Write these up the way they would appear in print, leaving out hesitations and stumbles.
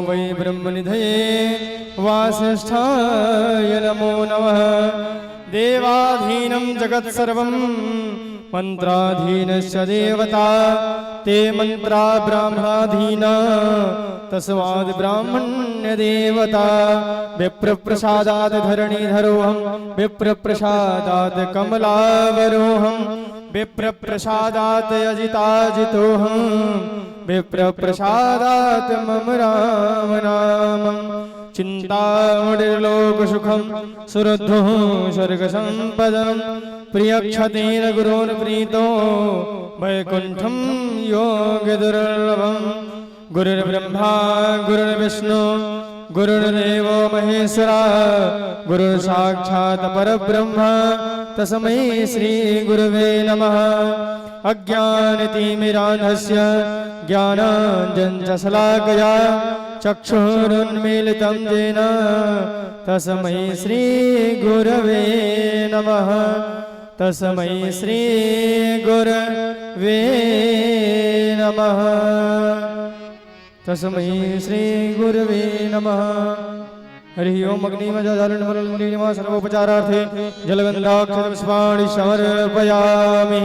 वै ब्रह्मनिधये वासिष्ठाय नमो नमः। देवाधीनं जगत्सर्वं मन्त्राधीनश्च देवता ते मन्त्रा ब्राह्मणाधीना तस्माद् ब्राह्मण्य देवता। विप्रप्रसादात् धरणीधरोऽहं विप्रप्रसादात् कमलावरोऽहं विप्रप्रसादात् अजिताजितोऽहं विप्रप्रसादात् मम राम नामम्। चिन्तामणिर्लोकसुखं सुरद्धुः स्वर्गसम्पदं प्रियक्षतेन गुरोन् प्रीतो वैकुण्ठं योगिदुर्लभं। गुरुर्ब्रह्मा गुरुर्विष्णु गुरुर्देवो महेश्वरा गुरुर्साक्षात् परब्रह्म तस्मै श्री गुरुवे नमः। अज्ञानतिमिरान्धस्य ज्ञानाञ्जनशलाकया चक्षुरुन्मीलितं येन तस्मै श्री गुरवे नमः। तस्मै श्री गुरवे नमः। तस्मै श्री गुरवे नमः। हरि ओम। अग्निमजाधारणमलनिमा सर्वोपचारार्थे जलगन्धाक्षतपुष्पाणि समर्पयामि।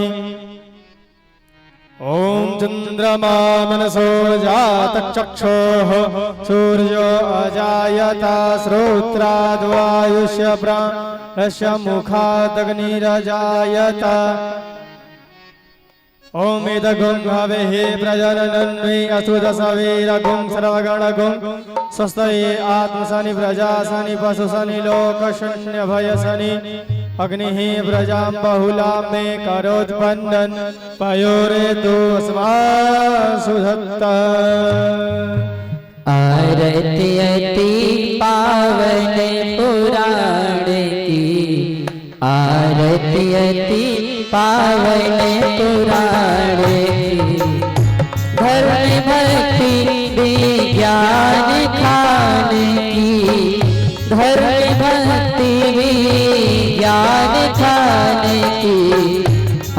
ओम चंद्रमा मनसो जातचक्षुः सूर्यो अजायता श्रोत्राद्वायुष्य प्राणस्य मुखादग्निरजायता। ओम इदगुं भवेः प्रजनन्वै असुदसवीरगुं सर्वगणगुं स्वस्तये आत्मसनि प्रजासनि पशुसनि लोकशून्यभयसनि। अग्निः प्रजां बहुलां मे करोत्पन्नन् पयोरेतु अस्मासु धत्ता। आरती अति पावन पुराण की आरती अति पावन पुराण की। धर्म भक्ति विज्ञान खान की धर्म भक्ति विज्ञान खान की।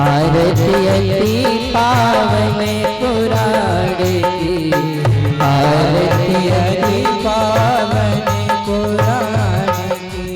आरती अति पावन पुराण की आरती अति पावन पुराण की।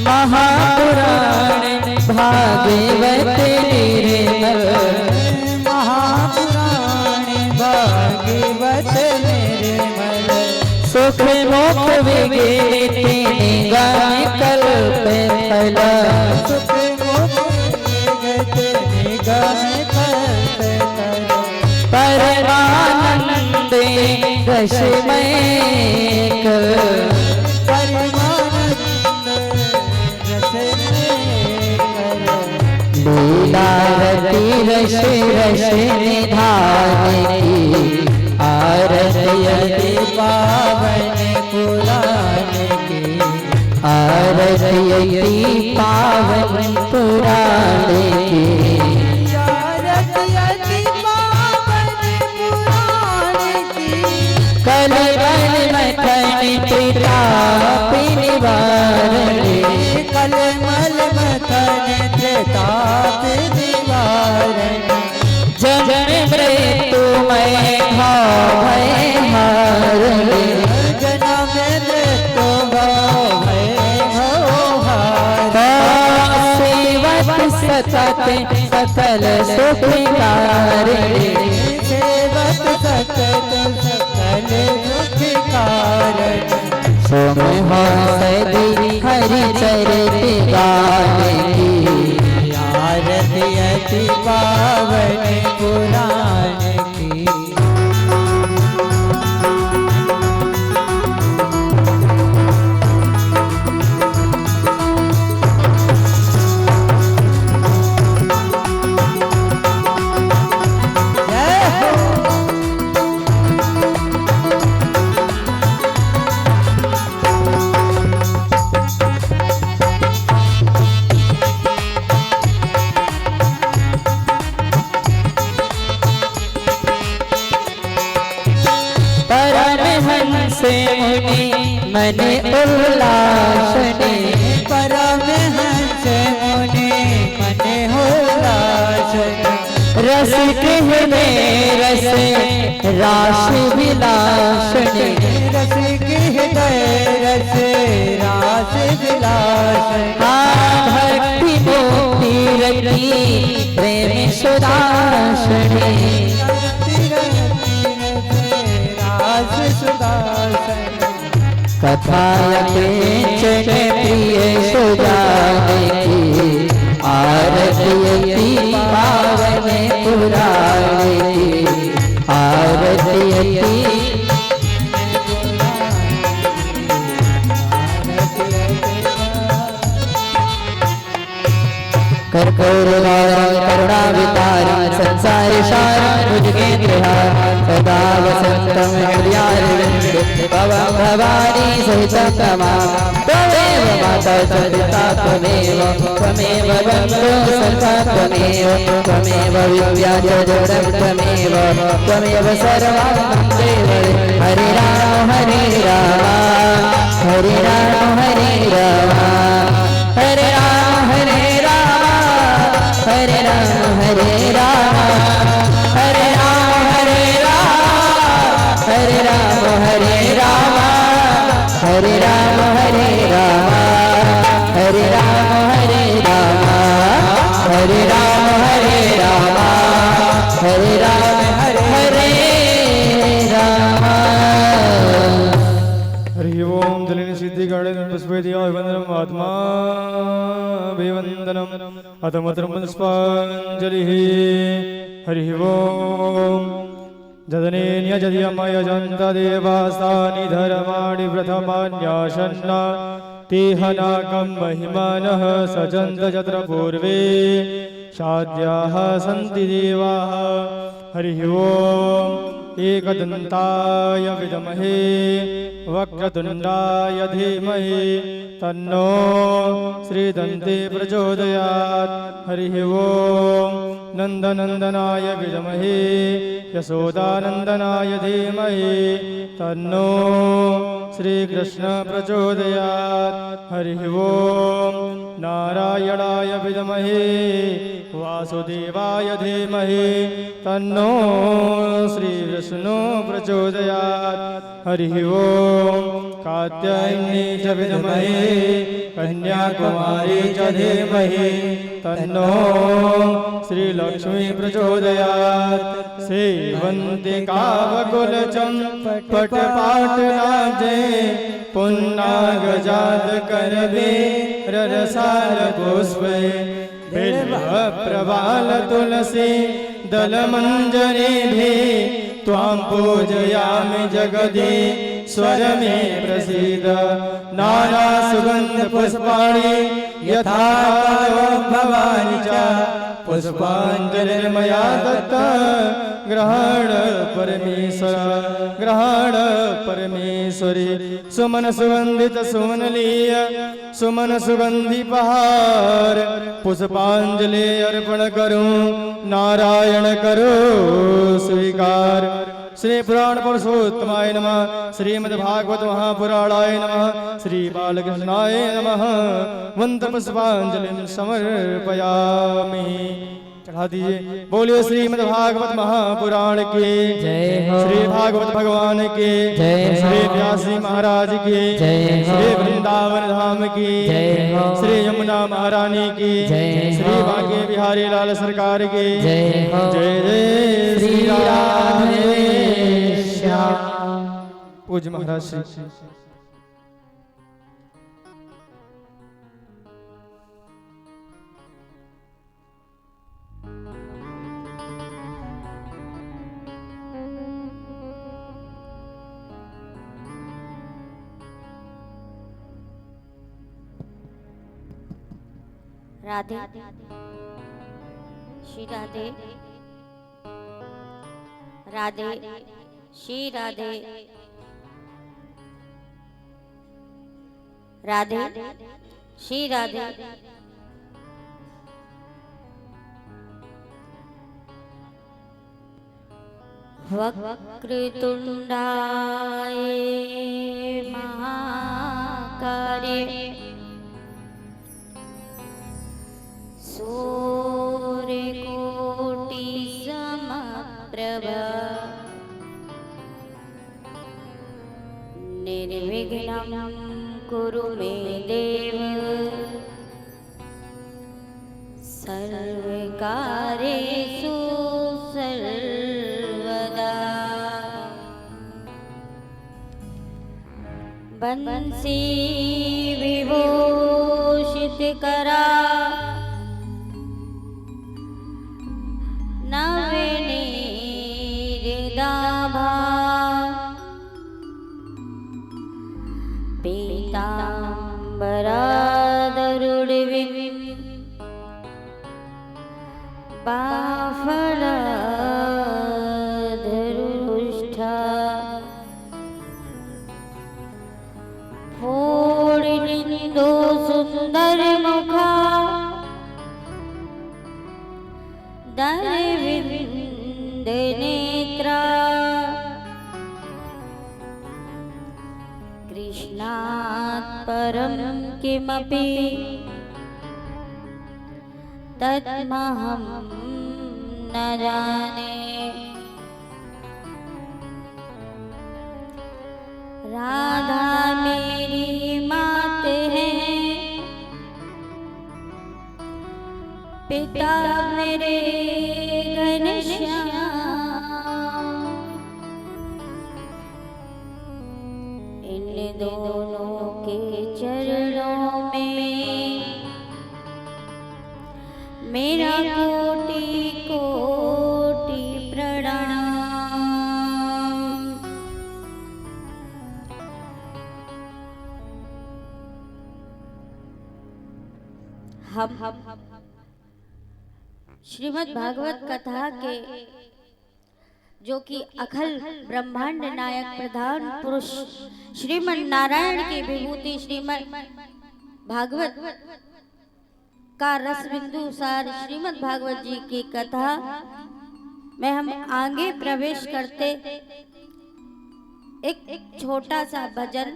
महापुराण भागवत निर्मल महापुराण भागवत निर्मल। सुख मोक्ष विगीत निगम कल्प फल सुख मोक्ष विगीत निगम कल्प फल। परमानंद रसमय लीलारती रस रस निधान की। आरती अति पावन पुराण की आरती अति पावन पुराण की। आरती अति पावन पुराण की। कलमल मथन त्रिताप निवारण कलमल मथन त्रिताप निवारण। जन्म मृत्यु मैं भाव भय हारण जन्म मृत्यु भाव भय हारण। सेवक सतत सकल सुख कारण सेवक सतत सकल सुख कारण। सोम सदी हरि चरित गान की आरती अति पावन पुराण की। हंसे मुनि मन उल्लासने परमहंस मुनि मन उल्लासने रसिक हृदय रस रास विलासने रसिक हृदय रस रास विलासने भक्ति मुक्ति रति प्रेम सुदासने रास सुदासने कथा किंचन प्रिय सुजाने की आरती पावन पुराणे की आरती कर्पूरवारं करुणावतारं संसार सारं भुजगेन्द्रहारं सदा वसन्तं हृदयारविन्दे भवं भवानी सहितं तमां त्वमेव माता च पिता त्वमेव बन्धुः सखा त्वमेव विद्या च जडं त्वमेव सर्वं देव हरे राम हरे राम हरे राम हरे राम हरे राम हरे हरे राम हरे राम हरे राम हरे राम हरे राम हरे राम हरे राम हरे राम हरे राम हरे राम हरे राम हरे राम हरे राम हरे राम। हरि ओम जलिन सिद्धि गणेश पुष्पेदिया वंदनम आत्मा अभिवंदनम अतमत्रम पुष्पांजलिः हरि ओम जदनेन्य जदियमय जन्त देवास्तानि धर्माणि प्रथमान्याशन्ना तेहनाकं महिमानः सजन्त यत्र पूर्वे शाद्याः सन्ति देवाः हरि ओम एकदन्ताय विद्महे वक्रतुण्डाय धीमहि तन्नो श्रीदन्ते प्रचोदयात् हरि ओम नन्दनन्दनाय विद्महे यशोदानन्दनाय धीमहि तन्नो श्रीकृष्ण प्रचोदयात् हरि ओम नारायणाय विद्महे वासुदेवाय धीमहि तन्नो श्रीविष्णु प्रचोदयात् हरि ओम कात्यायनी च विद्महे कन्याकुमारी च धीमहि तन्नो श्रीलक्ष्मी प्रचोदयात् सेवन्ति कावकुलचम्पटपाटराजे पुन्नागजात करवे ररसाल पुष्पे बिल्व प्रवाल तुलसी दलमञ्जरीभिः त्वां पूजयामि जगदीश्वर मे प्रसीद नाना सुगन्ध पुष्पाणि यथा भवानि च पुष्पाञ्जलिर्मया दत्ता ग्रहण परमेश्वरी सुमन सुगंधित सुमनलीय सुमन सुगंधि पहार पुष्पांजलि अर्पण करूं नारायण करो स्वीकार। श्री पुराण पुरुषोत्तमाय नमः श्रीमद्भागवत महापुराणाय नमः श्री बालकृष्णाय नमः वंद पुष्पांजलिं समर्पयामि। चढ़ा दीजिए। बोलिए श्रीमद्भागवत महापुराण की जय हो। श्री भागवत भगवान की जय हो। श्री व्यासी महाराज की जय हो। श्री वृंदावन धाम की जय हो। श्री यमुना महारानी की जय श्री हो। बांके बिहारी लाल सरकार की जय हो। जय जय श्री राधे श्याम। पूज्य महाराज श्री राधे श्री राधे राधे श्री राधे राधे श्री राधे वक्रतुंडाय निर्विघ्नं कुरु मे देव सर्वकार्येषु सर्वदा। बंसी विभूषित करा नवनीरदाभा पीताम्बरादरुणिविं बाफलधरुष्ठा फोड़िनिंदो सुंदर मुखा दरविंद नेत्रा कृष्णात् परं किमपि तत्महं न जाने। राधा मेरी मात है पिता मेरे घनश्याम। इन दोनों के चरणों में मेरा कोटि कोटि प्रणाम। हम श्रीमद् भागवत कथा के जो कि अखिल ब्रह्मांड नायक प्रधान पुरुष श्रीमन नारायण की विभूति श्रीमद् भागवत का रस बिंदु सार श्रीमद् भागवत जी की कथा में हम आगे प्रवेश करते एक छोटा सा भजन,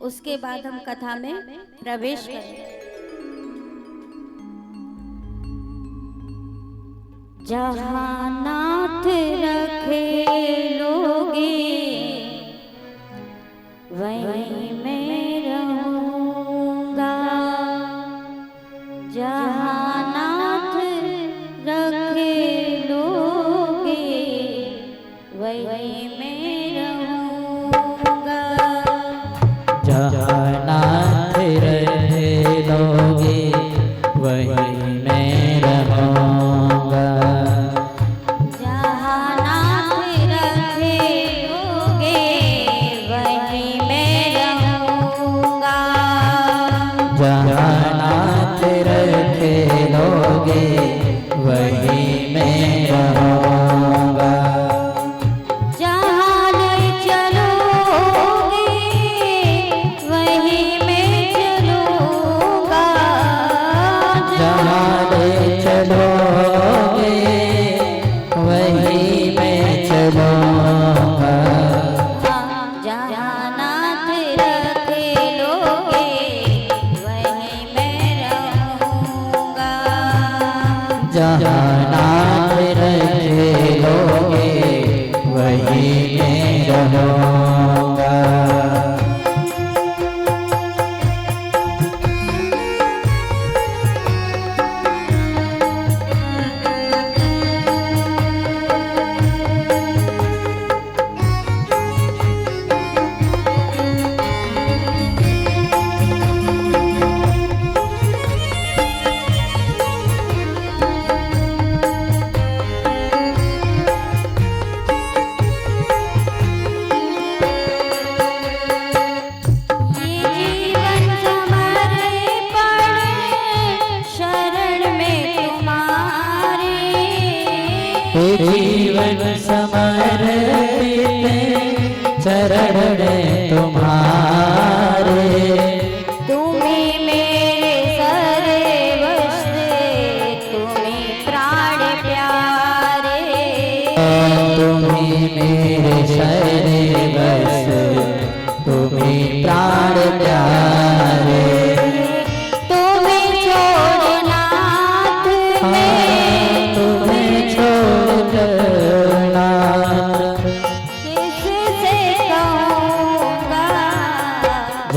उसके बाद हम कथा में प्रवेश करेंगे। जहाँ नाथ रखे लोगे वहीं मैं रहूँगा। जहाँ नाथ रखे लोगे वहीं मैं रहूँगा। जहाँ नाथ रहे लोगे वहीं मैं रहूँगा। जहाँ नाथ रखे लोगे वहीं मैं रहूँगा। जहाँ ले चलोगे वहीं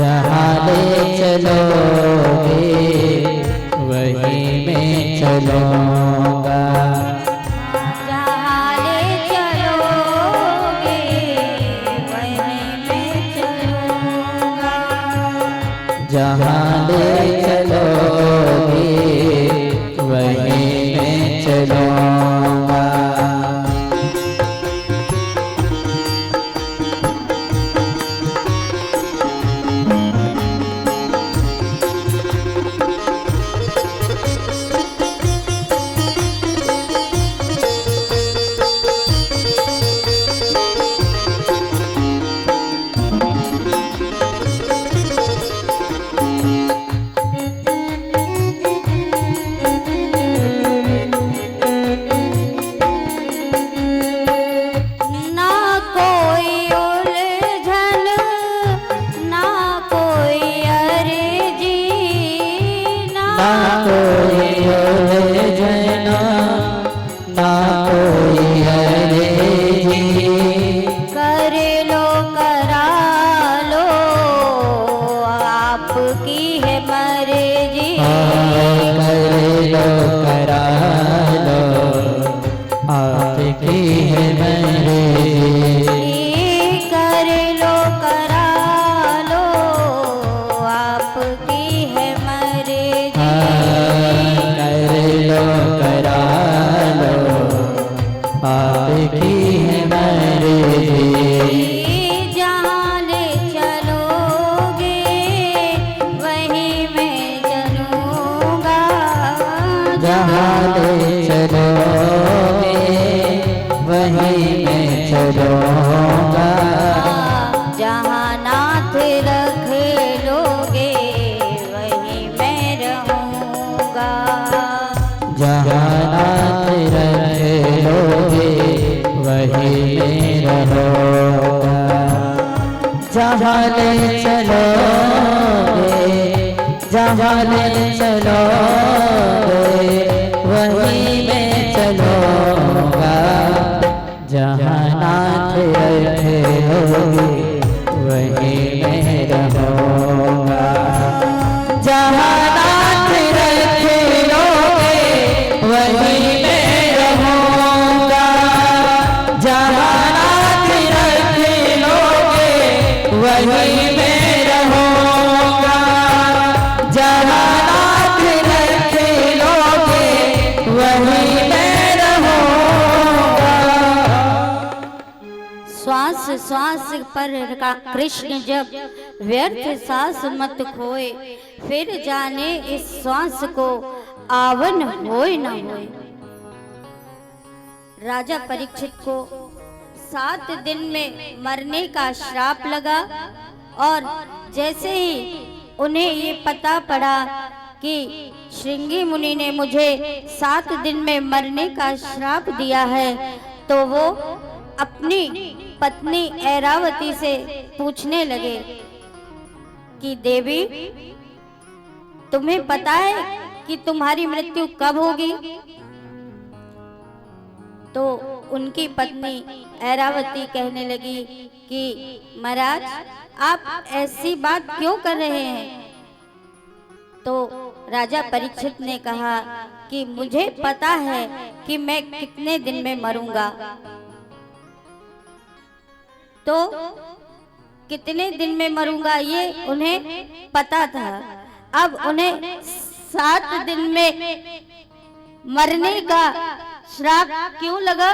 जहाँ ले चलोगे वहीं मैं चलूँगा। जहाँ ले चलोगे वहीं मैं चलूँगा। जहाँ ले चलोगे वहीं मैं चलूँगा। ना कोई उलझन ना कोई अर्जी ना कोई उलझना ना कोई अर्जी। कर लो करा लो आपकी है मर्जी। कर लो करा लो आपकी है मर्जी। कर लो करा लो आपकी है मर्जी। कर लो करा लो आपकी है मर्जी। जहाँ ले चलोगे वहीं मैं चलूँगा। जहाँ ले चलोगे वहीं मैं चलूँगा। जहाँ नाथ रख लोगे वहीं मैं रहूँगा। जहाँ नाथ रख लोगे वहीं मैं रहूँगा। जहाँ ले चलोगे जहाँ ले चलोगे वहीं मैं चलूँगा। जहाँ नाथ रखोगे वहीं मैं रहूँगा। जहाँ नाथ रखोगे वहीं मैं रहूँगा। जहाँ नाथ रखोगे वहीं मैं रहूँगा। जहाँ नाथ रखोगे वहीं मैं रहूँगा। श्वास श्वास पर कृष्ण जब व्यर्थ सांस मत खोए, फिर जाने इस श्वास को आवन होए न होए। राजा परीक्षित को 7 दिन में मरने का श्राप लगा और जैसे ही उन्हें ये पता पड़ा कि श्रृंगी मुनि ने मुझे 7 दिन में मरने का श्राप दिया है, तो वो अपनी पत्नी ऐरावती से पूछने लगे कि देवी, तुम्हें पता है कि तुम्हारी मृत्यु कब होगी? तो उनकी पत्नी ऐरावती कहने लगी कि महाराज, आप ऐसी बात क्यों कर रहे हैं? तो राजा परीक्षित ने कहा कि मुझे पता है कि मैं कितने दिन में मरूंगा। तो कितने दिन में मरूंगा ये उन्हें पता था। अब उन्हें 7 दिन में मरने का श्राप क्यों लगा?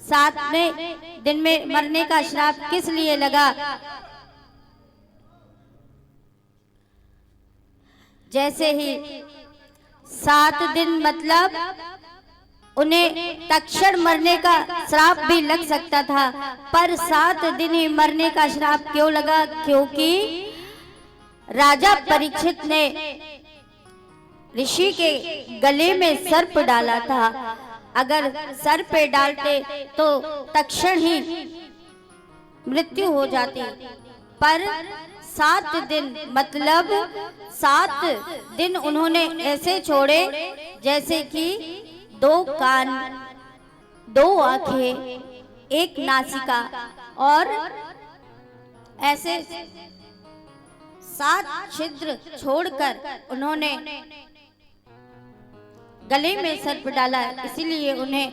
7वें दिन में मरने का श्राप किस लिए लगा? जैसे ही 7 दिन मतलब उन्हें तक्षण मरने का श्राप भी लग सकता था, पर 7 दिन ही मरने का श्राप क्यों लगा? क्योंकि राजा परीक्षित ने ऋषि के गले में सर्प डाला था। अगर सर्प पे डालते तो तक्षण ही मृत्यु हो जाती, पर 7 दिन मतलब 7 दिन उन्होंने ऐसे छोड़े जैसे कि 2 कान, 2 आंखें, 1 नासिका और ऐसे 7 छिद्र छोड़कर उन्होंने गले में सर्प डाला, इसीलिए उन्हें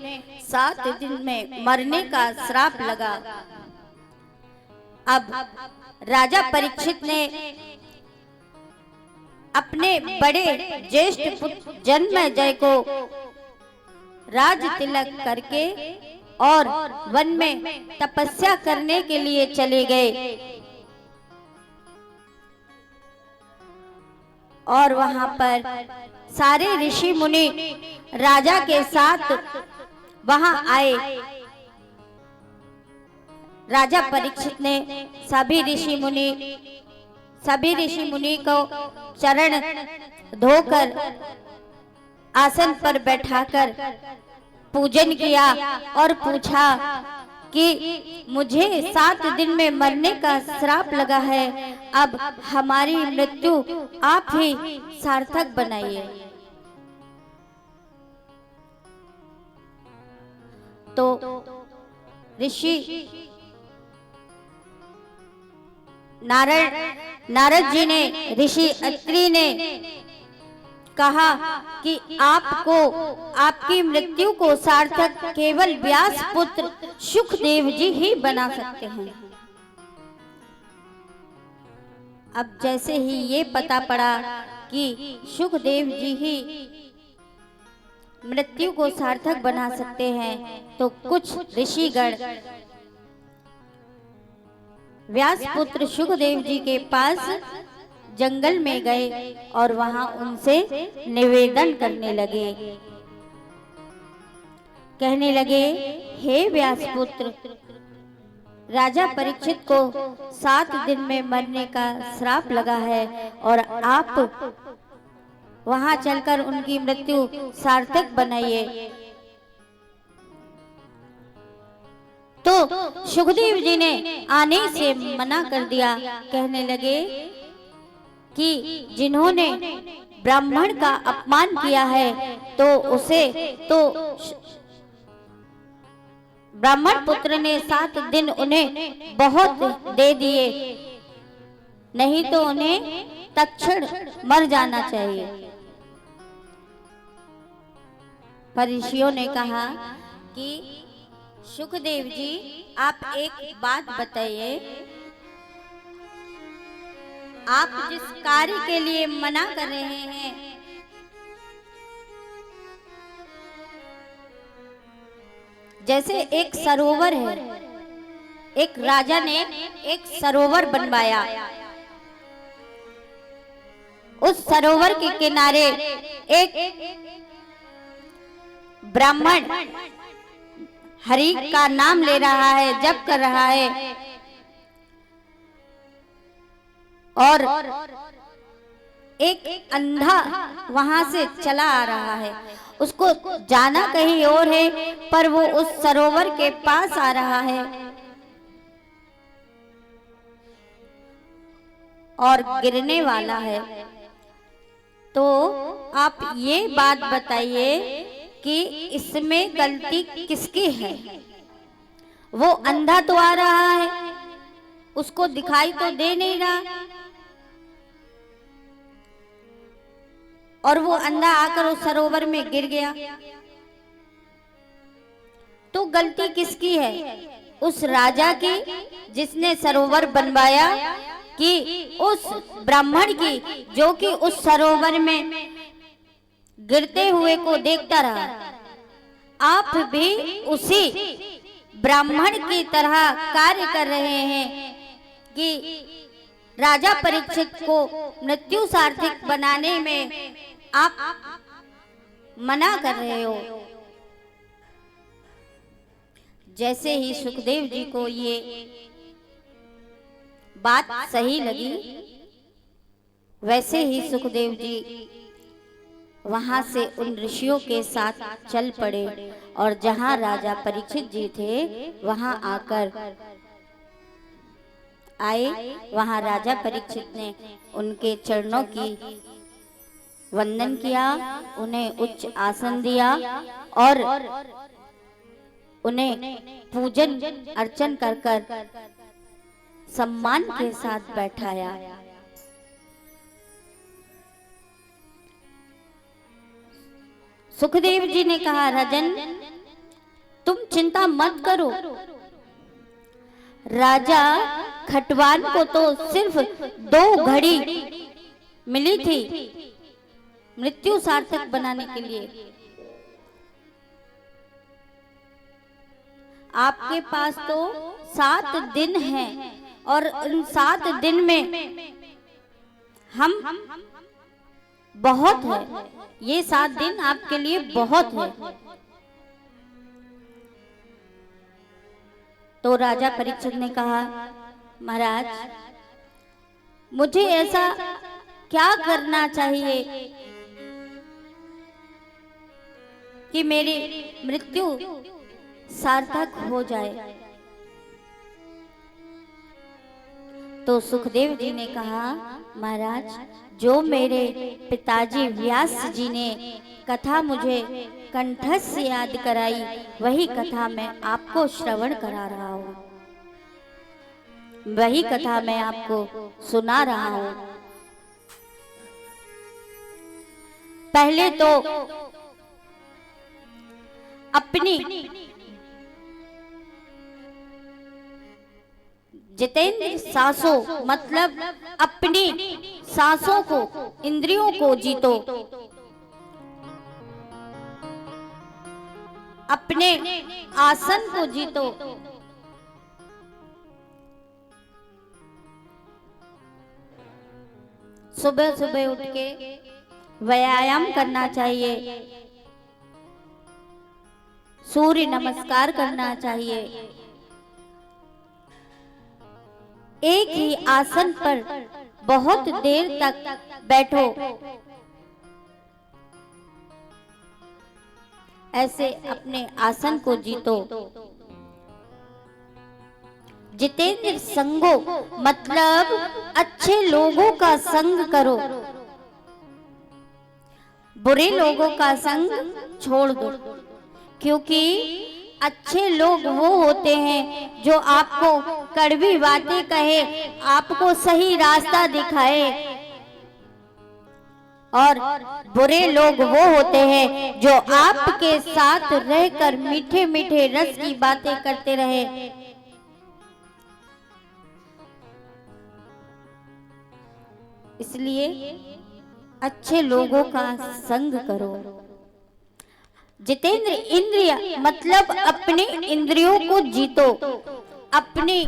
7 दिन में मरने का श्राप लगा। अब राजा परीक्षित ने अपने बड़े ज्येष्ठ पुत्र जन्मेजय को राज तिलक करके और वन में तपस्या करने के लिए चले गए और वहां पर सारे ऋषि मुनि राजा के साथ वहां आए। राजा परीक्षित ने सभी ऋषि मुनि को चरण धोकर आसन पर बैठाकर पूजन किया और पूछा कि मुझे 7 दिन में मरने का श्राप लगा है, अब हमारी मृत्यु आप ही सार्थक बनाइए। तो ऋषि नारद जी ने, ऋषि अत्रि ने कहा कि आपको आपकी मृत्यु को सार्थक केवल व्यास पुत्र सुखदेव जी ही बना सकते हैं। अब जैसे ही ये पता पड़ा कि सुखदेव जी ही मृत्यु को सार्थक बना सकते हैं, तो कुछ ऋषिगण व्यास पुत्र सुखदेव जी के पास जंगल में गए और वहां उनसे निवेदन करने लगे, कहने लगे, हे व्यास पुत्र, राजा परीक्षित को 7 दिन में मरने का श्राप लगा है और आप वहां चलकर उनकी मृत्यु सार्थक बनाइए। तो सुखदेव जी ने आने से मना कर दिया, कहने लगे कि जिन्होंने ब्राह्मण का अपमान किया है तो उसे तो ब्राह्मण पुत्र ने 7 दिन उन्हें बहुत दे दिए, नहीं तो उन्हें तत्क्षण मर जाना चाहिए। पर ऋषियों ने कहा कि सुखदेव जी, आप एक बात बताइए, आप जिस कार्य के लिए मना कर रहे हैं, जैसे एक सरोवर है, एक राजा ने एक सरोवर बनवाया, उस सरोवर के किनारे एक ब्राह्मण हरि का नाम ले रहा है, जप कर रहा है और एक अंधा वहां से चला आ रहा है, उसको जाना कहीं और है पर वो उस सरोवर के पास आ रहा है और गिरने वाला है। तो आप ये बात बताइए कि इसमें गलती किसकी है? वो अंधा तो आ रहा है, उसको दिखाई तो दे नहीं रहा, और वो अंधा आकर उस सरोवर में गिर गया, तो गलती किसकी है? उस राजा की जिसने सरोवर बनवाया, कि उस ब्राह्मण की जो कि उस सरोवर में गिरते हुए को देखता रहा? आप भी उसी ब्राह्मण की तरह कार्य कर रहे हैं कि राजा परीक्षित को मृत्यु सार्थक बनाने में आप मना कर रहे हो। जैसे ही सुखदेव जी को ये बात सही लगी, वैसे ही सुखदेव जी वहां से उन ऋषियों के साथ चल पड़े और जहां राजा परीक्षित जी थे वहां आकर आए। वहां राजा परीक्षित ने उनके चरणों की वंदन किया, उन्हें उच्च आसन दिया और उन्हें पूजन अर्चन कर कर सम्मान के साथ बैठाया। सुखदेव जी ने कहा, राजन तुम चिंता मत करो, राजा खटवान को तो सिर्फ 2 घड़ी मिली थी मृत्यु सार्थक बनाने के लिए, आपके पास तो 7 दिन हैं और उन 7 दिन में हम बहुत है, ये 7 दिन आपके लिए बहुत है। तो राजा परीक्षित ने कहा, महाराज मुझे ऐसा क्या करना चाहिए कि मेरी मृत्यु सार्थक हो जाए। तो सुखदेव जी ने कहा, महाराज जो मेरे पिताजी व्यास जी ने कथा मुझे कंठस्थ से याद कराई, वही कथा मैं आपको श्रवण करा रहा हूँ, वही कथा मैं आपको सुना रहा हूँ। पहले तो अपनी जितेंद्र सांसों मतलब अपनी सांसों को, इंद्रियों को जीतो, अपने आसन को जीतो, सुबह सुबह उठ के व्यायाम करना चाहिए, सूर्य नमस्कार करना चाहिए, एक ही आसन पर बहुत देर तक बैठो, ऐसे अपने आसन को जीतो। जितेंद्र संगो मतलब अच्छे लोगों का संग करो, बुरे लोगों का संग छोड़ दो, क्योंकि अच्छे लोग वो होते हैं जो आपको कड़वी बातें कहे, आपको सही रास्ता दिखाए, और बुरे लोग वो होते हैं जो आपके साथ रहकर मीठे मीठे रस की बातें करते रहे। इसलिए अच्छे लोगों का संग करो। जितेंद्र इंद्रिय मतलब अपने इंद्रियों को जीतो, अपने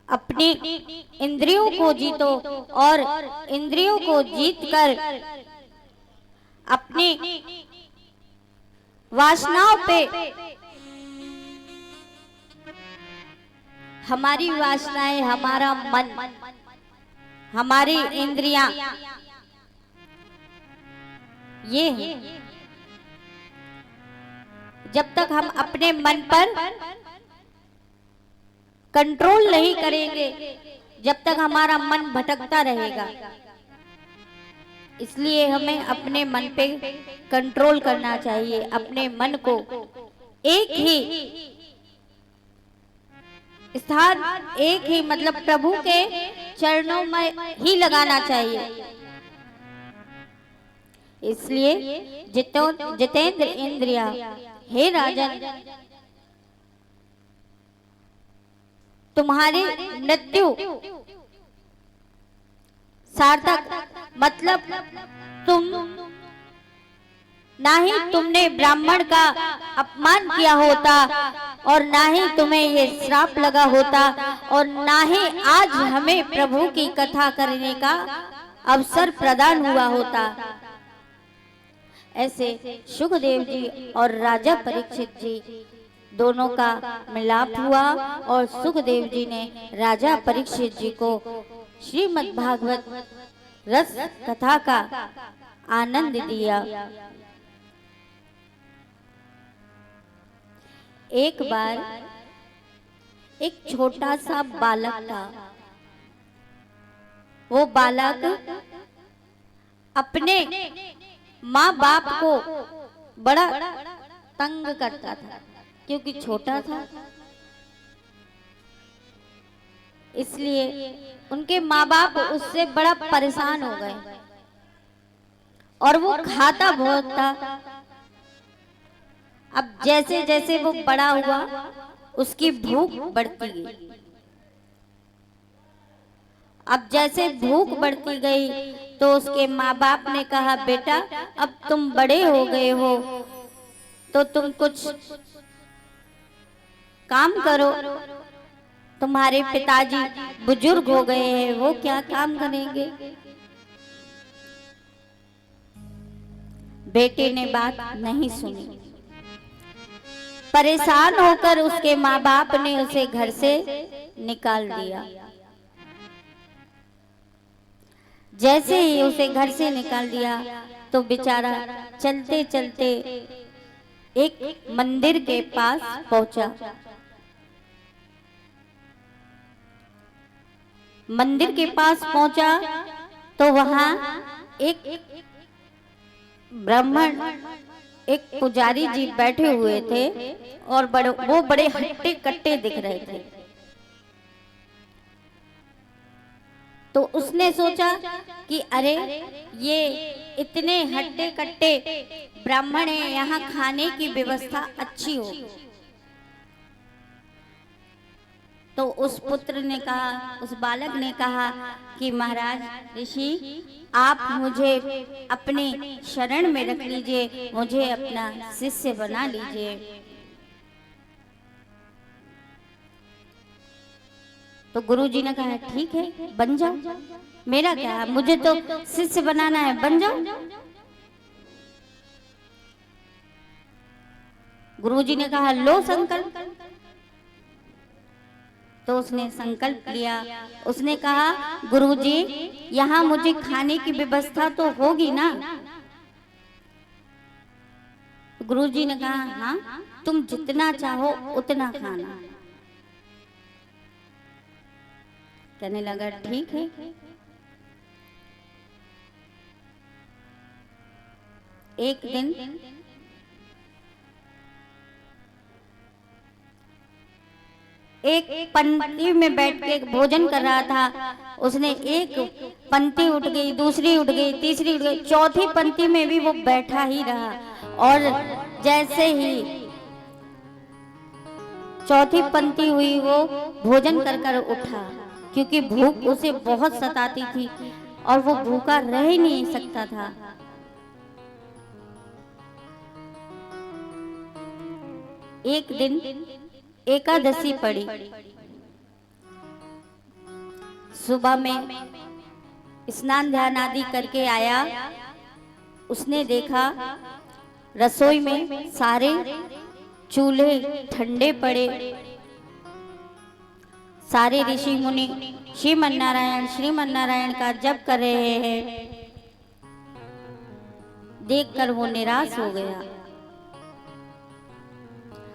अपनी इंद्रियों को जीतो और इंद्रियों को जीतकर अपनी वासनाओं पे, हमारी वासनाएं, हमारा मन, हमारी इंद्रियां, ये है। जब तक हम अपने मन पर कंट्रोल नहीं करेंगे, जब तक हमारा मन भटकता रहेगा। इसलिए हमें अपने मन पे कंट्रोल करना चाहिए, अपने मन को एक ही स्थान एक ही, मतलब प्रभु के चरणों में ही लगाना चाहिए। इसलिए जितेंद्र इंद्रिया, हे राजन, तुम्हारी मृत्यु सार्थक, मतलब तुम ना ही तुमने ब्राह्मण का अपमान किया होता और ना ही तुम्हें ये श्राप लगा होता और ना ही आज हमें प्रभु की कथा करने का अवसर प्रदान हुआ होता। ऐसे सुखदेव जी और राजा परीक्षित जी दोनों का मिलाप हुआ और सुखदेव जी ने राजा परीक्षित जी को श्रीमद् भागवत रस कथा का आनंद दिया। एक बार एक छोटा सा बालक था। वो बालक अपने माँ बाप को बड़ा तंग करता था क्योंकि छोटा था, इसलिए उनके माँ बाप उससे बड़ा परेशान हो गए और वो खाता बहुत था। अब जैसे जैसे वो बड़ा हुआ उसकी भूख बढ़ती गई। अब जैसे भूख बढ़ती गई तो उसके माँ बाप ने कहा, बेटा अब तुम बड़े हो गए हो तो तुम कुछ काम करो। तुम्हारे पिताजी बुजुर्ग हो गए हैं, वो क्या काम करेंगे। बेटे ने बात नहीं सुनी। परेशान होकर उसके माँ बाप ने उसे घर से निकाल दिया। जैसे ही उसे घर से निकाल दिया तो बेचारा चलते चलते एक मंदिर के पास पहुंचा। मंदिर के पास पहुंचा तो वहां एक ब्राह्मण, एक पुजारी जी बैठे हुए थे और वो बड़े हट्टे कट्टे दिख रहे थे। तो उसने सोचा कि अरे ये इतने हट्टे कट्टे ब्राह्मण हैं, यहाँ खाने की व्यवस्था अच्छी हो। तो उस पुत्र ने कहा, उस बालक ने कहा कि महाराज ऋषि, आप मुझे अपने शरण में रख लीजिए, मुझे अपना शिष्य बना लीजिए। तो गुरुजी ने कहा ठीक है, बन जाओ, मेरा क्या है, मुझे तो शिष्य बनाना है, बन जाओ। गुरुजी ने कहा लो संकल्प। तो उसने संकल्प लिया। उसने कहा गुरुजी, यहाँ मुझे खाने की व्यवस्था तो होगी ना। गुरुजी ने कहा हाँ, तुम जितना चाहो उतना खाना। कहने लगा ठीक है। एक दिन एक पंक्ति में बैठ के भोजन कर रहा था। उसने एक पंक्ति उठ गई, दूसरी उठ गई, तीसरी उठ गई, चौथी पंक्ति में भी वो बैठा ही रहा। और जैसे ही चौथी पंक्ति हुई वो भोजन कर कर उठा, क्योंकि भूख उसे बहुत सताती थी और वो भूखा रह ही नहीं सकता था। एक दिन एकादशी पड़ी। सुबह में स्नान ध्यान आदि करके आया। उसने देखा रसोई में सारे चूल्हे ठंडे पड़े। सारे ऋषि मुनि श्रीमन्नारायण का जप कर रहे हैं। देखकर वो निराश हो गया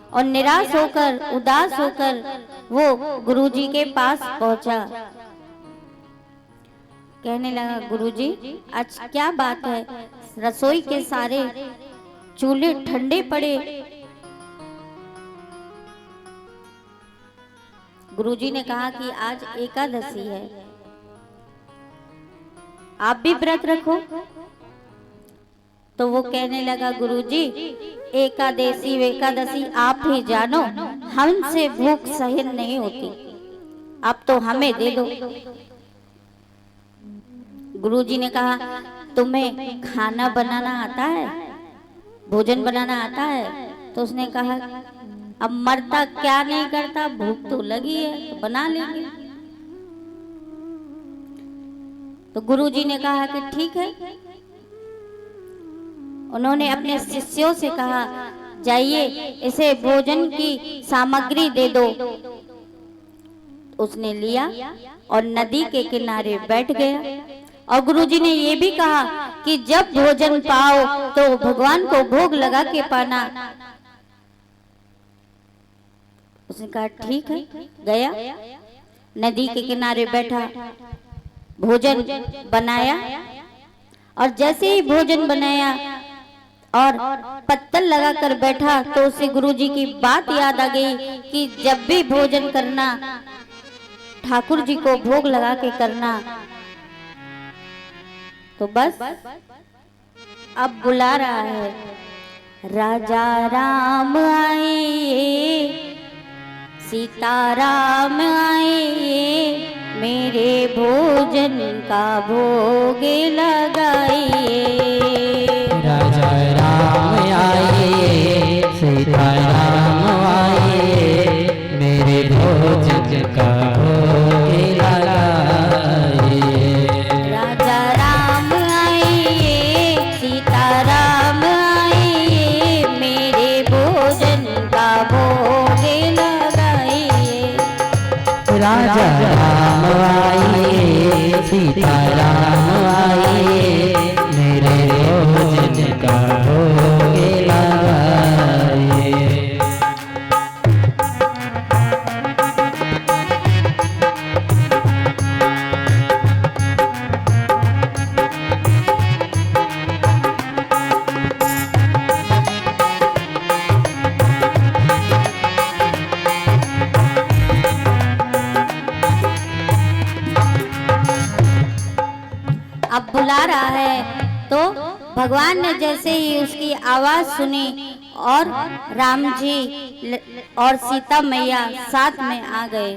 और निराश होकर, उदास होकर वो गुरुजी के पास पहुंचा। कहने लगा गुरुजी, आज क्या बात है, रसोई के सारे चूल्हे ठंडे पड़े। गुरुजी ने कहा कि आज एकादशी है, आप भी व्रत रखो। तो वो कहने लगा गुरुजी एकादशी आप ही जानो, हमसे भूख सहन नहीं होती, आप तो हमें दे दो। गुरुजी ने कहा तुम्हें खाना बनाना आता है, भोजन बनाना आता है? तो उसने कहा अब मरता क्या नहीं करता, भूख तो लगी है तो बना लेंगे। तो गुरुजी ने कहा कि ठीक है। उन्होंने अपने शिष्यों से कहा जाइए इसे भोजन की सामग्री दे दो। उसने लिया और नदी के किनारे बैठ गया। और गुरुजी ने ये भी कहा कि जब भोजन पाओ तो भगवान को भोग लगा के पाना। उसने कहा ठीक है। गया, नदी के किनारे बैठा, भोजन बनाया। और जैसे ही भोजन बनाया और पत्तल लगाकर बैठा तो उसे गुरुजी की बात याद आ गई कि जब भी भोजन करना ठाकुर जी को भोग लगा के करना। तो बस अब बुला रहा है, राजा राम आए, सीता राम आए, मेरे भोजन का भोग लगाइए। राजा राम आए, सीता राम आए, मेरे भोजन का भोग लगाइए। राजा राम आए, सीता राम आए, मेरे भोजन का भोग लगाइए। राजा राम आए, सीता राम आए, मेरे भोजन का भोग लगाइए। अब बुला रहा है तो भगवान ने जैसे ही उसकी आवाज सुनी और राम जी और सीता मैया साथ में आ गए।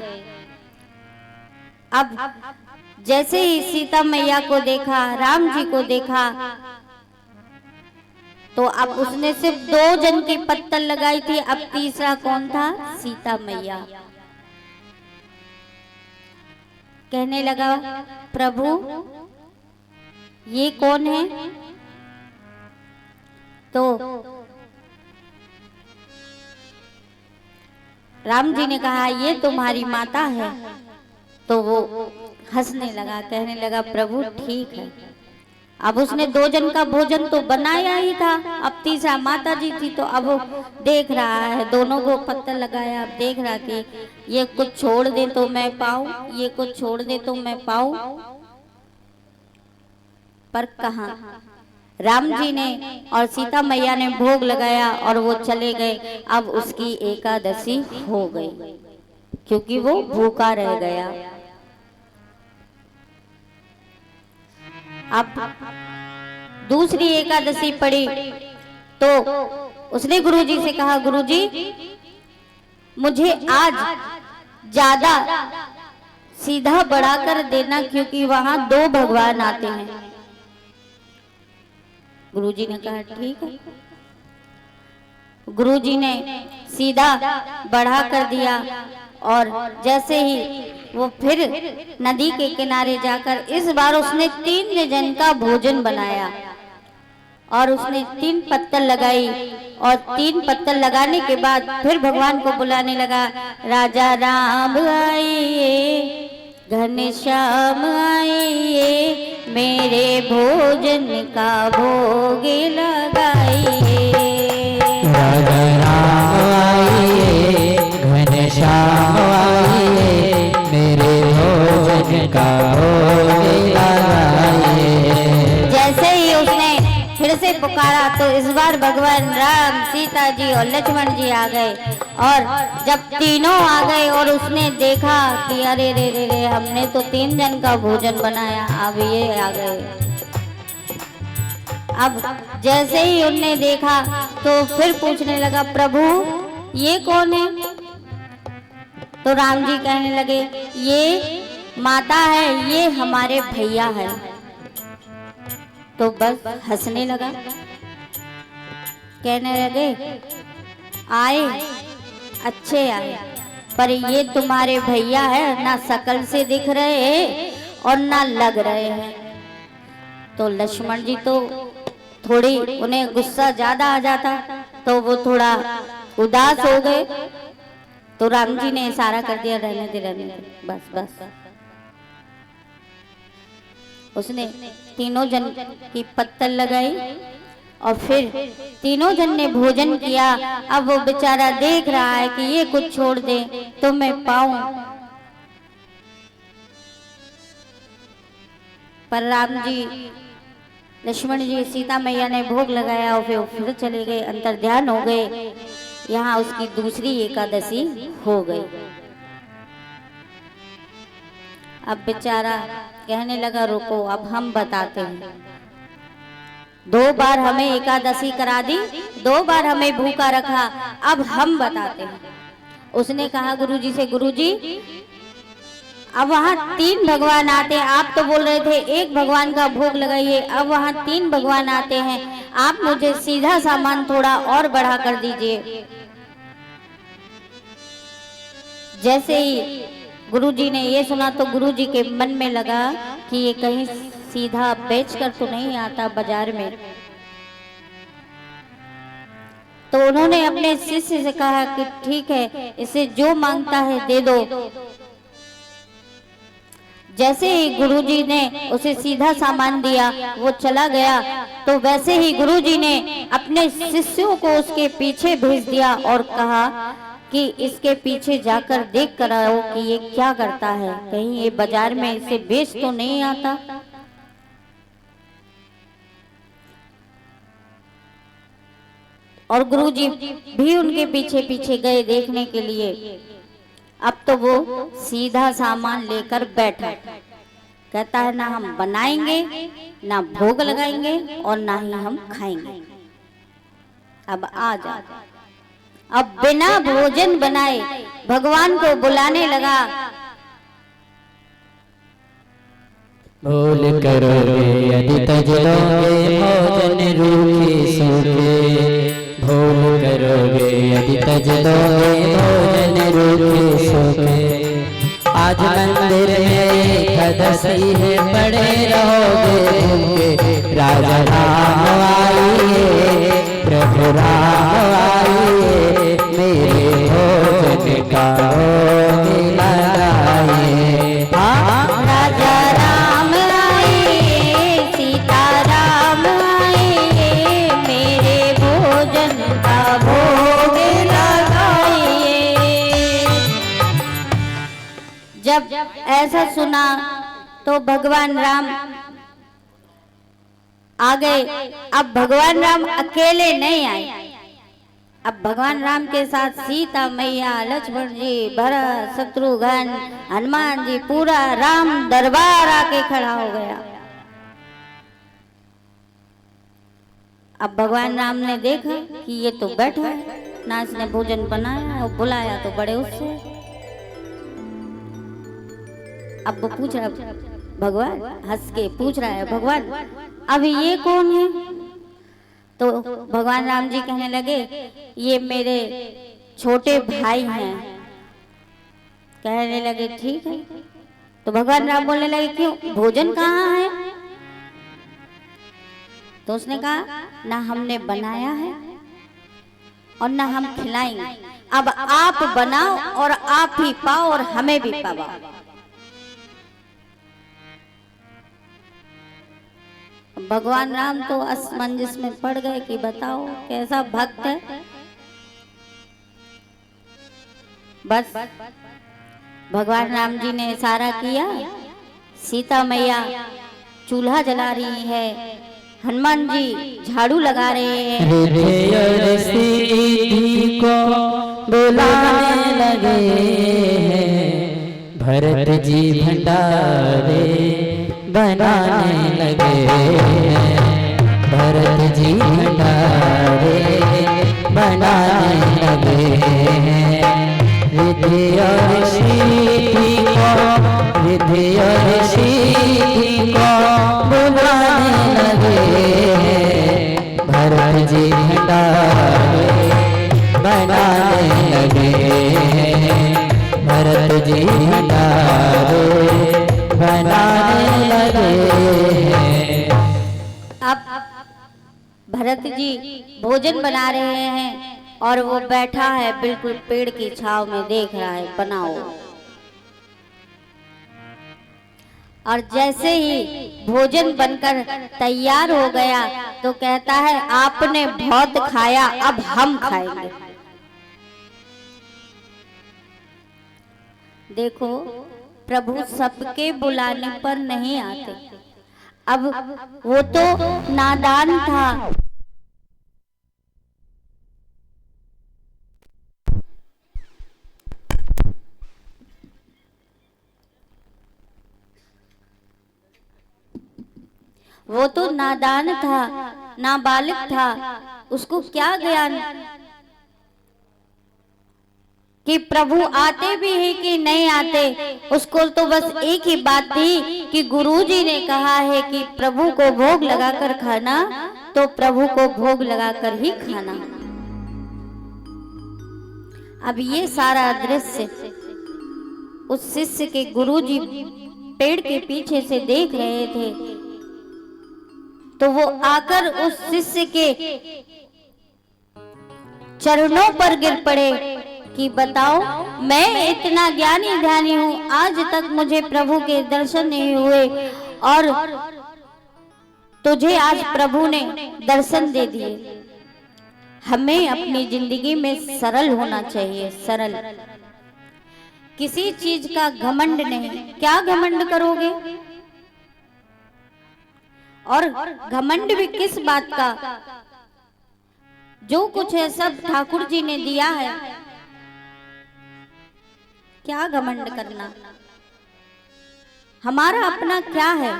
अब जैसे ही सीता मैया को देखा, राम जी को देखा, तो अब उसने सिर्फ 2 जन की पत्तल लगाई थी, अब तीसरा कौन था? सीता मैया। कहने लगा प्रभु ये कौन है? तो राम जी ने कहा ये तुम्हारी माता है। तो वो हंसने लगा, कहने लगा प्रभु ठीक है। अब उसने 2 जन का भोजन तो बनाया ही था, अब तीसरा माता जी थी। तो अब वो देख रहा है, दोनों को पत्थर लगाया, अब देख रहा कि ये कुछ छोड़ दे तो मैं पाऊं, ये कुछ छोड़ दे तो मैं पाऊं, पर कहाँ। राम जी ने और सीता मैया ने भोग लगाया और वो चले गए। अब उसकी एकादशी हो गई क्योंकि वो भूखा रह गया। अब दूसरी एकादशी पड़ी तो उसने गुरुजी से कहा गुरुजी मुझे आज ज्यादा सीधा बढ़ाकर देना क्योंकि वहां 2 भगवान आते हैं। गुरुजी ने कहा ठीक है। गुरुजी ने सीधा बढ़ा कर दिया और जैसे ही वो फिर नदी के किनारे जाकर इस बार उसने 3 जन का भोजन बनाया और उसने 3 पत्तल लगाई और 3 पत्तल लगाने के बाद फिर भगवान को बुलाने लगा, राजा राम आइए, घनश्याम आइए, मेरे भोजन का भोग लगाइए। राजा राम आइए, घनश्याम आइए, मेरे भोजन का भोग लगाइए। जैसे ही उसने फिर से पुकारा तो इस बार भगवान राम, सीता जी और लक्ष्मण जी आ गए और जब तीनों आ गए और उसने देखा कि अरे रे रे रे, हमने तो 3 जन का भोजन बनाया, अब ये आ गए। अब जैसे ही उनने देखा तो फिर पूछने लगा, प्रभु ये कौन है? तो राम जी कहने लगे, ये माता है, ये हमारे भैया है। तो बस हंसने लगा, कहने लगे, आए अच्छे आए, पर ये तुम्हारे भैया है, ना शकल से दिख रहे हैं और ना लग रहे हैं। तो लक्ष्मण जी तो थोड़ी, उन्हें गुस्सा ज्यादा आ जाता, तो वो थोड़ा उदास हो गए। तो राम जी ने इशारा कर दिया, रहने दे रहने दे, बस बस। उसने तीनों जन की पत्तल लगाई और फिर तीनों जन ने भोजन किया। अब वो बेचारा देख रहा है कि ये कुछ छोड़ दे तो मैं पाऊं, पर राम जी, लक्ष्मण जी, सीता मैया ने भोग लगाया और फिर चले गए, अंतर ध्यान हो गए। यहाँ उसकी दूसरी एकादशी हो गई। अब बेचारा कहने लगा, रुको अब हम बताते हैं। 2 बार हमें एकादशी करा दी, 2 बार हमें भूखा रखा, अब हम बताते हैं। उसने कहा गुरुजी से, गुरुजी अब वहाँ 3 भगवान आते हैं, आप तो बोल रहे थे 1 भगवान का भोग लगाइए, अब वहाँ 3 भगवान आते हैं, आप मुझे सीधा सामान थोड़ा और बढ़ा कर दीजिए। जैसे ही गुरुजी ने ये सुना तो गुरुजी के मन में लगा कि ये कहीं सीधा बेचकर तो नहीं आता बाजार में। तो उन्होंने अपने शिष्य से कहा कि ठीक है, इसे जो मांगता है दे दो। जैसे ही गुरुजी ने उसे सीधा सामान दिया, वो चला गया, तो वैसे ही गुरुजी ने अपने शिष्यों को उसके पीछे भेज दिया और कहा कि इसके पीछे जाकर देख कर आओ कि ये क्या करता है, कहीं ये बाजार में इसे बेच तो नहीं आता। और गुरुजी भी उनके पीछे पीछे गए देखने के लिए। अब तो वो सीधा सामान लेकर बैठा, कहता है ना हम बनाएंगे, ना भोग लगाएंगे और ना ही हम खाएंगे। अब आ जा। अब बिना भोजन बनाए भगवान को बुलाने लगा। भूल करोगे यदि तज लोगे भोजन रूखे सूखे, भूल करोगे यदि तज लोगे भोजन रूखे सूखे। आज मंदिर में एकादशी है, पड़े रहोगे भूखे। राजा राम आइए, प्रभु राम आइए, मेरे भोजन का भोग लगाइए। राजा राम आइए, सीता राम आइए, मेरे भोजन का भोग लगाइए। जब ऐसा सुना तो भगवान राम आ गए। अब भगवान राम अकेले नहीं आए, अब भगवान राम के साथ सीता मैया, लक्ष्मण जी, भरत, शत्रुघ्न, हनुमान जी, पूरा राम दरबार आके खड़ा हो गया। अब भगवान राम ने देखा कि ये तो बैठा है, ना इसने भोजन बनाया और बुलाया तो बड़े उससे। अब वो पूछ रहा, भगवान हंस के पूछ रहा है, भगवान अब ये कौन है? तो भगवान राम जी कहने लगे, ये मेरे छोटे भाई हैं। कहने लगे ठीक है। तो भगवान राम बोलने लगे, क्यों, भोजन कहाँ है? तो उसने कहा, ना हमने बनाया है और ना हम खिलाएंगे, अब आप बनाओ और आप ही पाओ और हमें भी पाओ। भगवान राम तो असमंजस में पड़ गए कि बताओ कैसा भक्त है। बस भगवान राम जी ने इशारा किया, सीता मैया चूल्हा जला रही है, हनुमान जी झाड़ू लगा रहे हैं। को बुलाने लगे हैं। भरत जी भंडारे बनाने लगे हैं। भरत जी भंडारे बनाने लगे हैं। रिद्धि और सिद्धि को, रिद्धि और सिद्धि को बुलाने लगे हैं। भरत जी भंडारे बनाने लगे हैं। भरत जी भंडारे बनाने लगे हैं। अब भरत जी भोजन बना रहे हैं और वो बैठा है बिल्कुल पेड़ की छांव में, देख रहा है बनाओ। और जैसे ही भोजन बनकर तैयार हो गया तो कहता है आपने बहुत खाया, अब हम खाएंगे। देखो प्रभु सबके बुलाने पर नहीं आते। अब वो तो नादान था, वो तो नादान था, नाबालिग था। उसको क्या ज्ञान कि प्रभु आते भी हैं कि नहीं आते। उसको तो बस एक ही बात थी कि गुरुजी ने कहा है कि प्रभु को भोग लगाकर खाना, तो प्रभु को भोग लगाकर ही खाना। अब ये सारा दृश्य उस शिष्य के गुरुजी पेड़ के पीछे से देख रहे थे, तो वो आकर उस शिष्य के चरणों पर गिर पड़े कि बताओ, मैं इतना ज्ञानी ध्यानी हूँ, आज तक मुझे प्रभु के दर्शन नहीं हुए और तुझे आज प्रभु ने दर्शन दे दिए। हमें अपनी जिंदगी में सरल होना चाहिए, सरल। किसी चीज का घमंड नहीं। क्या घमंड करोगे? और घमंड भी किस बात का? जो कुछ है सब ठाकुर जी ने दिया है, क्या घमंड करना? हमारा अपना क्या है?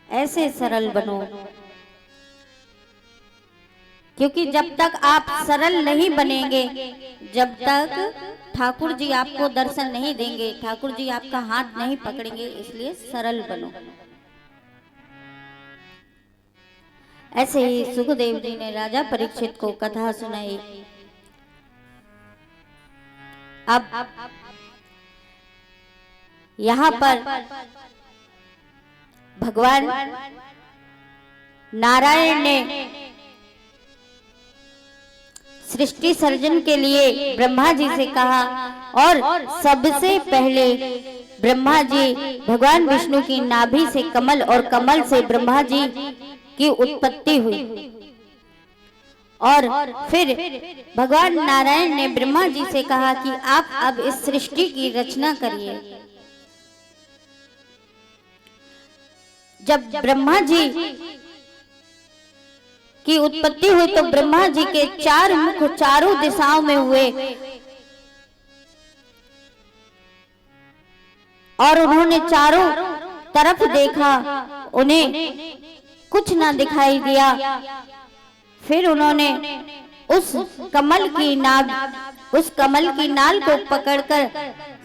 ऐसे सरल बनो, क्योंकि जब तक आप सरल नहीं बनेंगे, जब तक ठाकुर जी आपको दर्शन नहीं देंगे, ठाकुर जी आपका हाथ नहीं पकड़ेंगे, इसलिए सरल बनो। ऐसे ही सुखदेव जी ने राजा परीक्षित को कथा सुनाई। अब यहाँ पर भगवान नारायण ने सृष्टि सर्जन के लिए ब्रह्मा जी से कहा, और सबसे पहले ब्रह्मा जी भगवान विष्णु की नाभि से कमल और कमल से ब्रह्मा जी की उत्पत्ति हुई। और फिर भगवान नारायण ने ब्रह्मा जी से कहा कि आप अब इस सृष्टि की रचना करिए। जब ब्रह्मा जी की उत्पत्ति हुई तो ब्रह्मा जी के 4 मुख चारों दिशाओं में हुए और उन्होंने चारों तरफ देखा, उन्हें कुछ ना दिखाई दिया। फिर उन्होंने उस कमल की नाल को पकड़कर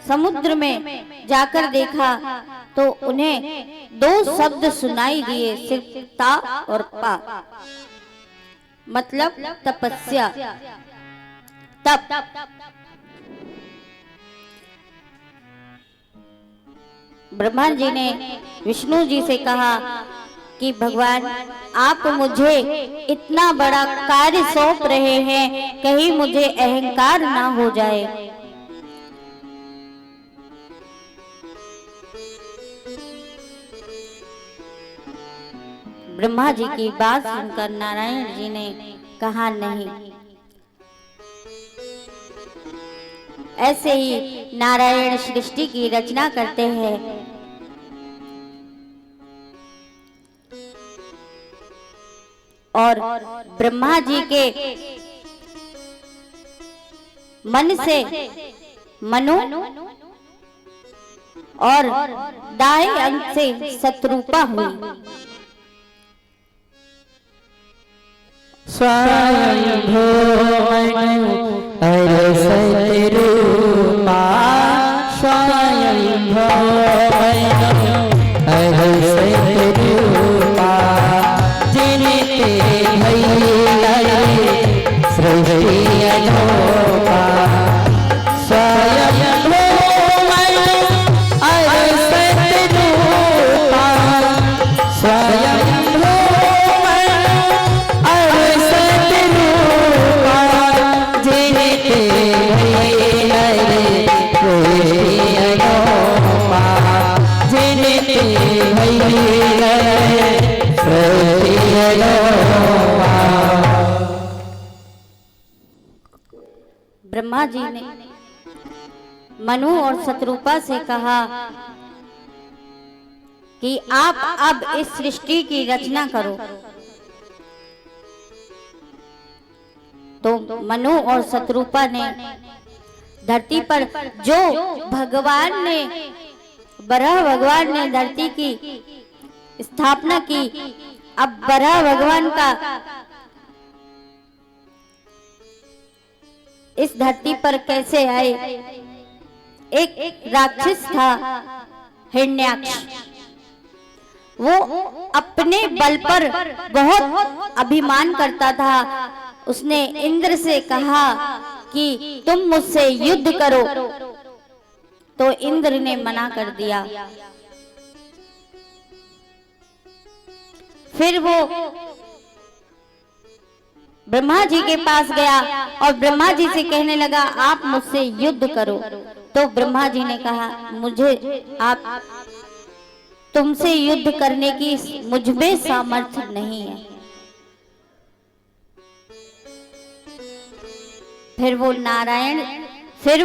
समुद्र में जाकर देखा तो उन्हें 2 शब्द सुनाई दिए, सिर्फ ता और पा, मतलब तपस्या, तप। ब्रह्मा जी ने विष्णु जी से कहा कि भगवान आप मुझे इतना बड़ा कार्य सौंप रहे हैं, कहीं मुझे अहंकार ना हो जाए। ब्रह्मा जी की बात सुनकर नारायण जी ने कहा नहीं। ऐसे ही नारायण सृष्टि की रचना करते हैं और ब्रह्मा जी के मन से मनु और दाएं अंग से शत्रुपा हुई। स्वयंभू मनु अरे शत्रुपा, स्वयंभू मनु अरे शत्रुपा, जिनते भैया सृष्टि अनोपा। स्वयंभू मनु अरे शत्रुपा, स्वयंभू मनु अरे शत्रुपा, जिनते भैया सृष्टि अनोपा, जिनते भैया सृष्टि अनोपा। ब्रह्मा जी ने मनु और शत्रुपा से कहा कि आप अब इस सृष्टि की रचना करो। तो मनु और शत्रुपा ने धरती पर जो भगवान ने बराह भगवान ने धरती की स्थापना की, अब बराह भगवान का इस धरती पर कैसे आए। एक राक्षस था हिरण्याक्ष, वो अपने बल पर बहुत अभिमान करता था। उसने इंद्र से कहा कि तुम मुझसे युद्ध करो, तो इंद्र ने मना कर दिया। फिर वो ब्रह्मा जी के पास गया और ब्रह्मा जी से कहने लगा आप मुझसे युद्ध करो। तो ब्रह्मा जी ने कहा मुझे आप तुमसे युद्ध करने की मुझ में सामर्थ्य नहीं है। फिर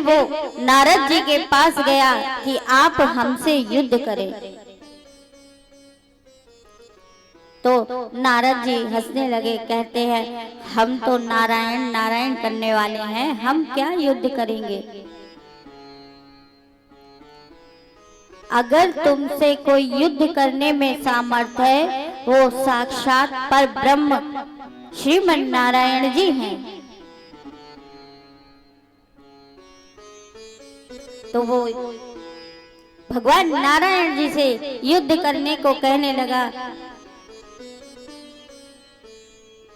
वो नारद जी के पास गया कि आप हमसे युद्ध करें। तो नारद जी हंसने लगे, कहते हैं हम तो नारायण नारायण करने वाले हैं, हम क्या युद्ध करेंगे। अगर तुमसे कोई युद्ध करने में सामर्थ है, वो साक्षात पर ब्रह्म श्रीमन नारायण जी हैं। तो वो भगवान नारायण जी से युद्ध करने को कहने लगा।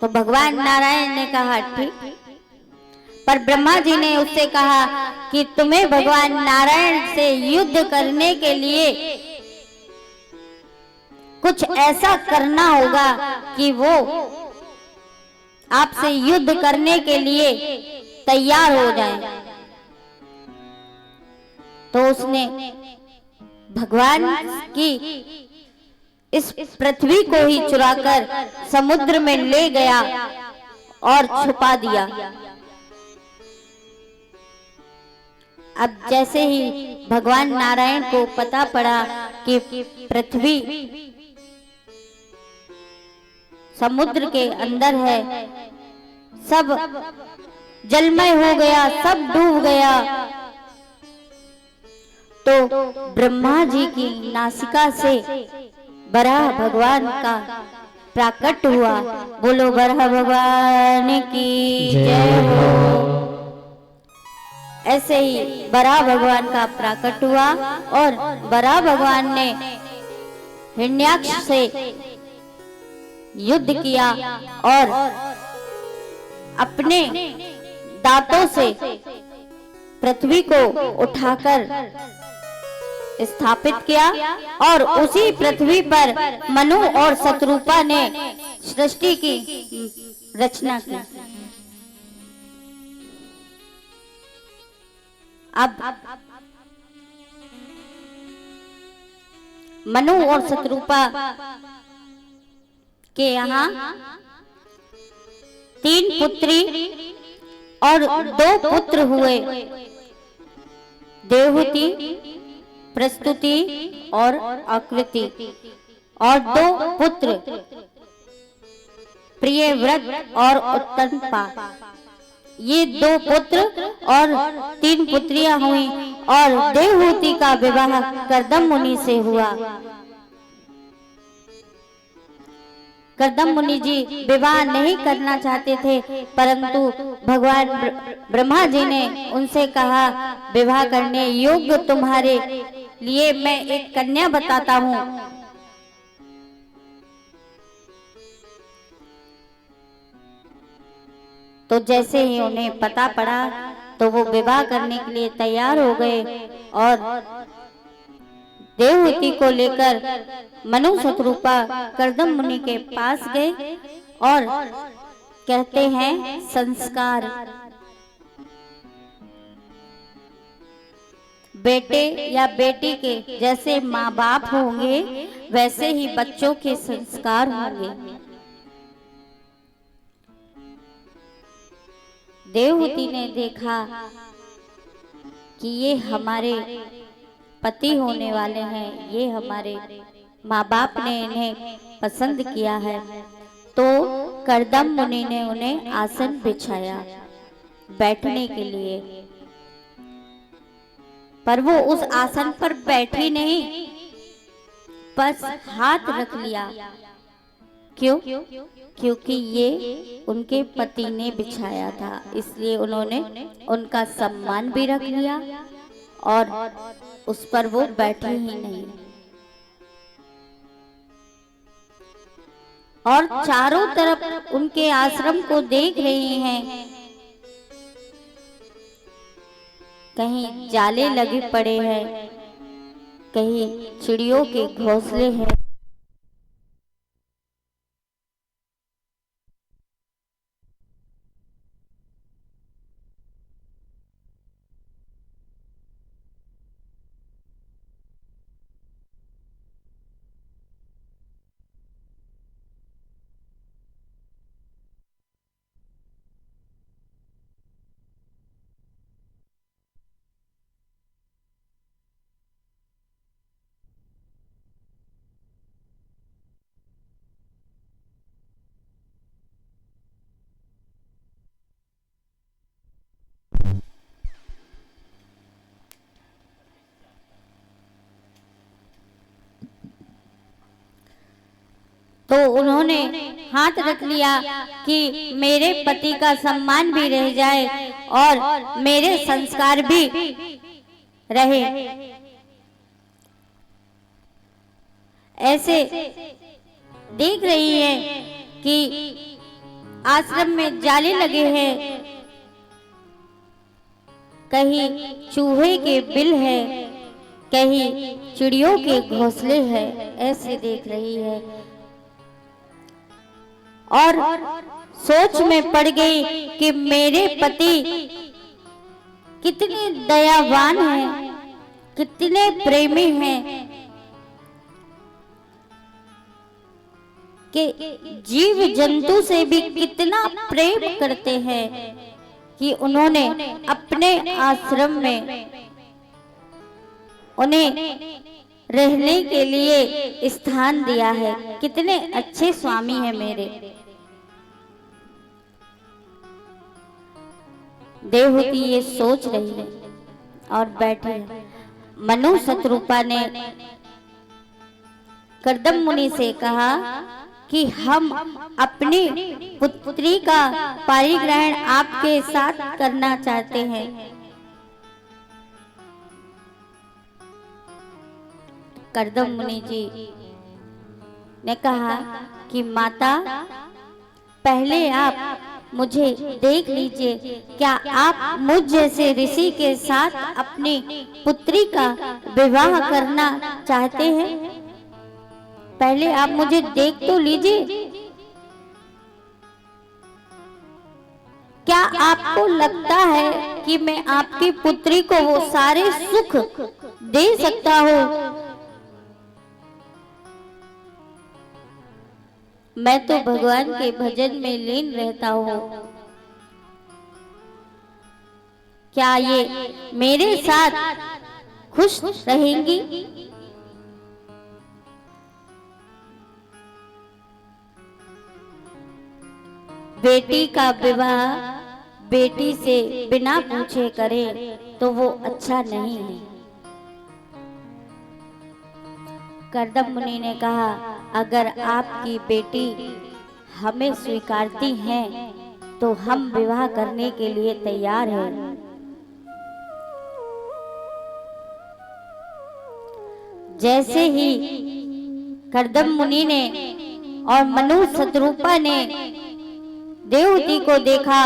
तो भगवान नारायण ने कहा ठीक, पर ब्रह्मा जी ने उससे कहा कि तुम्हें भगवान नारायण से युद्ध करने के लिए कुछ ऐसा करना होगा कि वो आपसे युद्ध करने के लिए तैयार हो जाए। तो उसने भगवान की इस पृथ्वी को ही चुराकर समुद्र में ले गया और छुपा दिया। अब जैसे ही भगवान नारायण को पता पड़ा कि पृथ्वी समुद्र के अंदर है, सब जलमय हो गया, सब डूब गया। तो ब्रह्मा जी की नासिका से बराह भगवान का प्राकट हुआ। बोलो बराह भगवान की जय हो। ऐसे ही बराह भगवान का प्राकट हुआ और बराह भगवान ने हिरण्याक्ष से युद्ध किया और अपने दांतों से पृथ्वी को उठाकर स्थापित किया और उसी पृथ्वी पर मनु और शत्रुपा ने सृष्टि की रचना की। अब मनु और शत्रुपा के यहाँ 3 पुत्री और 2 पुत्र हुए, देवहूति, प्रस्तुति और आकृति, और 2 पुत्र प्रियव्रत और उत्तंपा। ये 2 पुत्र और 3 पुत्रियां हुई और देवहूति का विवाह कर्दम मुनि से हुआ। कर्दम मुनि जी विवाह नहीं करना चाहते थे, परंतु भगवान ब्रह्मा जी ने उनसे कहा, विवाह करने योग्य तुम्हारे लिए मैं एक कन्या बताता हूँ। तो जैसे ही उन्हें पता पड़ा तो वो विवाह करने के लिए तैयार हो गए और देवहूति को लेकर मनु शतरूपा कर्दम मुनि के पास गए और कहते हैं संस्कार, बेटे या बेटी के जैसे माँ बाप होंगे वैसे ही बच्चों के संस्कार होंगे। देवहूति ने देखा कि ये हमारे पति होने वाले हैं, ये हमारे माँ बाप ने इन्हें पसंद किया है, तो कर्दम मुनि ने उन्हें आसन बिछाया बैठने के लिए। पर वो उस आसन पर बैठी नहीं, बस हाथ रख लिया। क्यों? क्योंकि ये उनके पति ने बिछाया था, इसलिए उन्होंने उनका सम्मान भी रख लिया और उस पर वो बैठे ही नहीं। और चारों तरफ उनके आश्रम को देख रही हैं, कहीं जाले लगे पड़े हैं, कहीं चिड़ियों के घोंसले हैं। तो उन्होंने हाथ रख लिया कि मेरे पति का सम्मान भी रह जाए और मेरे संस्कार भी रहे। ऐसे देख रही है कि आश्रम में जाले लगे हैं, कहीं चूहे के बिल है, कहीं चिड़ियों के घोंसले हैं। ऐसे देख रही है और सोच में पड़ गई कि मेरे पति कितने दयावान हैं, कितने प्रेमी हैं कि जीव जंतु से भी कितना प्रेम करते हैं कि उन्होंने अपने आश्रम में उन्हें रहने के लिए स्थान दिया है। कितने अच्छे स्वामी हैं मेरे। देवहूति ये सोच रही है और बैठी है। मनु शतरूपा ने कर्दम मुनि से कहा कि हम अपनी पुत्री का पारिग्रहण आपके साथ करना चाहते हैं। कर्दम मुनि जी ने कहा कि माता, पहले आप मुझे देख लीजिए, क्या आप मुझ जैसे ऋषि के साथ अपनी पुत्री का विवाह करना चाहते हैं? पहले आप मुझे देख तो लीजिए। क्या आपको लगता है कि मैं आपकी पुत्री को वो सारे सुख दे सकता हूँ? मैं तो भगवान के भजन में लीन रहता हूँ। क्या ये मेरे साथ खुश रहेंगी? बेटी का विवाह बेटी से बिना पूछे करे तो वो अच्छा नहीं है। कर्दम मुनि ने कहा, अगर आपकी बेटी हमें स्वीकारती हैं तो हम विवाह करने के लिए तैयार हैं। जैसे ही कर्दम मुनि ने और मनु शतरूपा ने देवहूति को देखा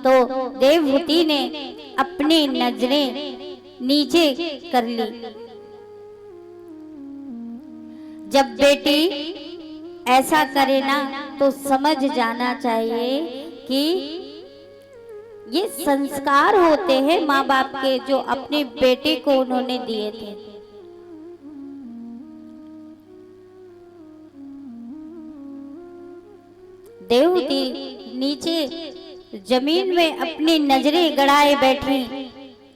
तो देवहूति ने अपनी नजरें नीचे कर ली। जब बेटी ऐसा करे ना तो समझ जाना चाहिए कि ये संस्कार होते हैं माँ बाप के, जो अपने बेटे को उन्होंने दिए थे। देवहूति नीचे जमीन में अपनी नजरें गड़ाए बैठी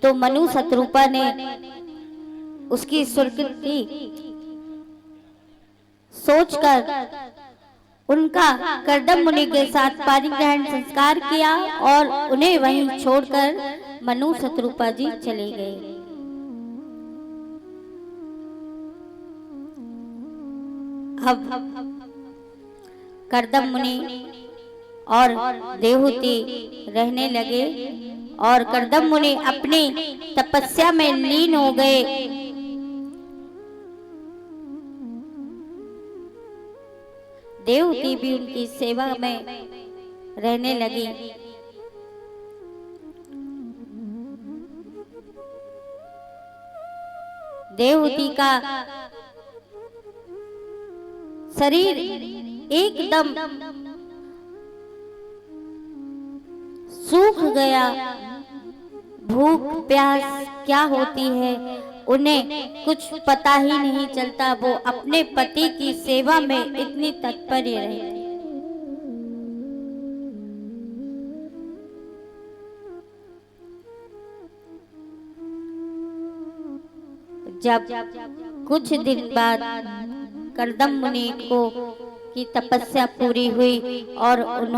तो मनु शतरूपा ने उसकी सुर्खी सोचकर उनका कर्दम मुनि के साथ पाणिग्रहण संस्कार किया और उन्हें वहीं छोड़कर मनु शतरूपा जी चले गए। अब कर्दम मुनि और देवहूति रहने लगे और कर्दम मुनि अपनी तपस्या में लीन हो गए। देवहूति भी उनकी सेवा में रहने लगी। देवहूति का शरीर एकदम सूख गया। भूख प्यास क्या होती है उन्हें कुछ पता ही नहीं चलता। वो अपने पति की सेवा में इतनी तत्पर रहती। जब कुछ दिन बाद कर्दम मुनि को की तपस्या पूरी हुई और उन्होंने